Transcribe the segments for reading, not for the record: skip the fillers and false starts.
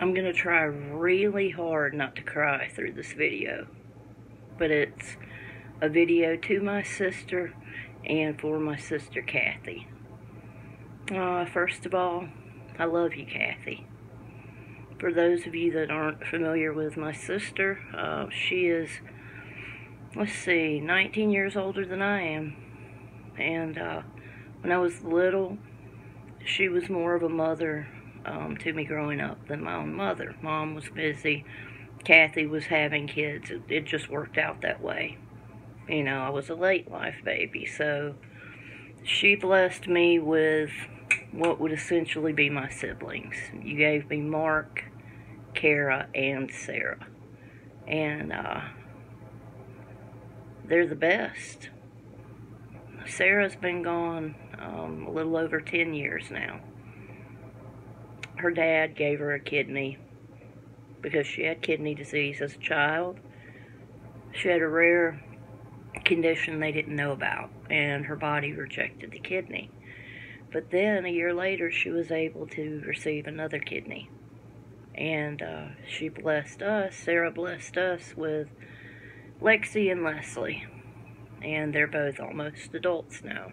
I'm going to try really hard not to cry through this video. But it's a video to my sister and for my sister Kathy. First of all, I love you, Kathy. For those of you that aren't familiar with my sister, she is, let's see, 19 years older than I am. And when I was little, she was more of a mother to me growing up than my own mother. Mom was busy. Kathy was having kids. It just worked out that way. You know, I was a late life baby, so she blessed me with what would essentially be my siblings. You gave me Mark, Kara, and Sarah. And they're the best. Sarah's been gone a little over 10 years now. Her dad gave her a kidney because she had kidney disease as a child. She had a rare condition they didn't know about, and her body rejected the kidney. But then, a year later, she was able to receive another kidney. And she blessed us, Sarah blessed us with Lexi and Leslie. And they're both almost adults now.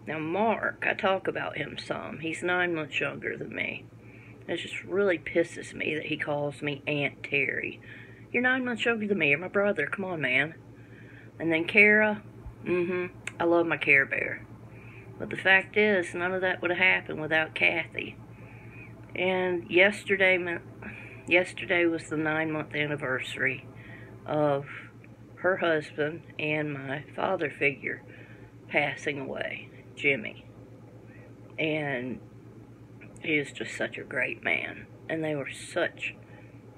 Now, Mark, I talk about him some. He's 9 months younger than me. It just really pisses me that he calls me Aunt Teri. You're 9 months younger than me. You're my brother. Come on, man. And then Kara, I love my Care Bear. But the fact is, none of that would have happened without Kathy. And yesterday was the 9-month anniversary of her husband and my father figure passing away, Jimmy. And he is just such a great man. And they were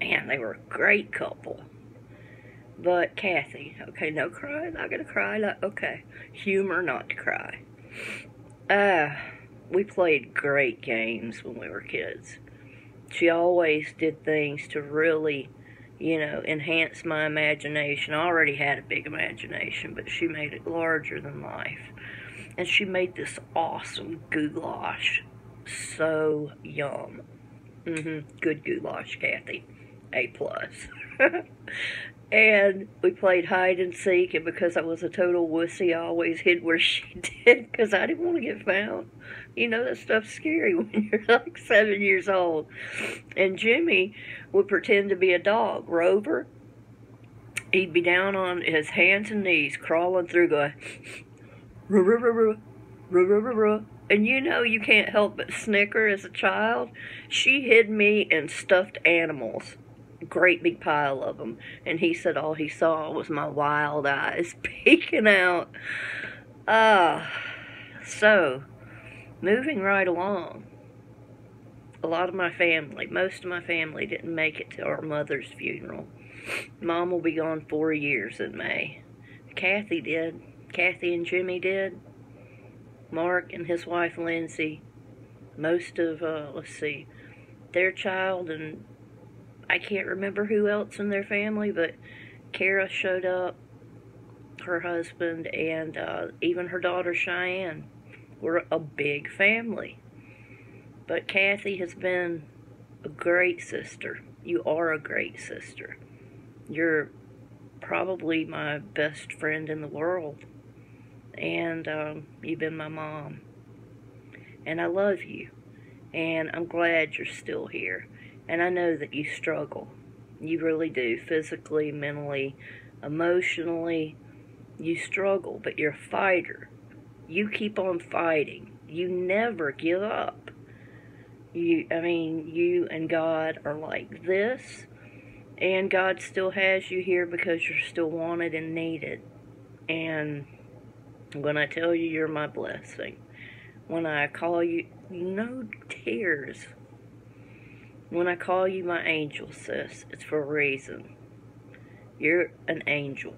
they were a great couple. But Kathy, okay, no cry, not gonna cry, okay. Humor not to cry. We played great games when we were kids. She always did things to really, enhance my imagination. I already had a big imagination, but she made it larger than life. And she made this awesome goulash. So yum. Good goulash, Kathy. A+. And we played hide and seek, and because I was a total wussy, I always hid where she did, because I didn't want to get found. You know, that stuff's scary when you're like 7 years old. And Jimmy would pretend to be a dog. Rover, he'd be down on his hands and knees, crawling through, going, ruh, ruh, ruh, ruh, ruh, ruh, ruh, ruh. And you can't help but snicker as a child. She hid me in stuffed animals. Great big pile of them. And he said all he saw was my wild eyes peeking out. So, moving right along. Most of my family didn't make it to our mother's funeral. Mom will be gone 4 years in May. Kathy did. Kathy and Jimmy did. Mark and his wife Lindsay. Most of, their child, and I can't remember who else in their family, but Kara showed up, her husband, and even her daughter Cheyenne. We're a big family. But Kathy has been a great sister. You are a great sister. You're probably my best friend in the world. And you've been my mom. And I love you. And I'm glad you're still here. And I know that you struggle. You really do. Physically, mentally, emotionally. You struggle, but you're a fighter. You keep on fighting. You never give up. You and God are like this. And God still has you here because you're still wanted and needed. And when I tell you you're my blessing, when I call you, no tears. When I call you my angel, sis, it's for a reason. You're an angel.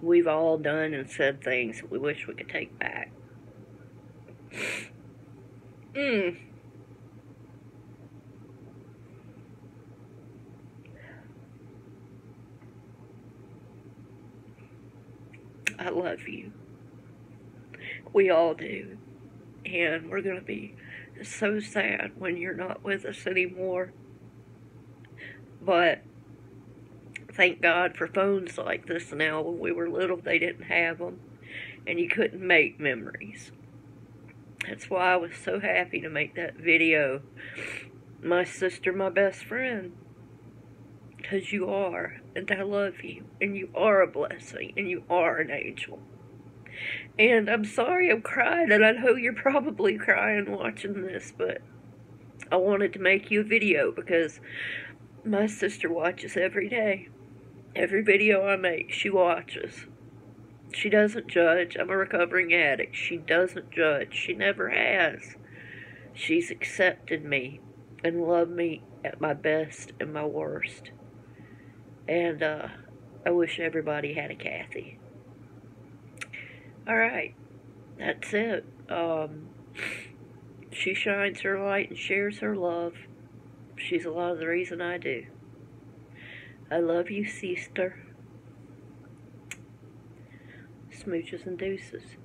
We've all done and said things that we wish we could take back. I love you. We all do. And we're going to be so sad when you're not with us anymore. But thank God for phones like this now. When we were little, they didn't have them, and you couldn't make memories. That's why I was so happy to make that video. My sister, my best friend. Because you are, and I love you, and you are a blessing, and you are an angel. And I'm sorry I'm crying, and I know you're probably crying watching this, but I wanted to make you a video because my sister watches every day. Every video I make, she watches. She doesn't judge. I'm a recovering addict. She doesn't judge. She never has. She's accepted me and loved me at my best and my worst. And I wish everybody had a Kathy. Alright, that's it. She shines her light and shares her love. She's a lot of the reason I do. I love you, sister. Smooches and deuces.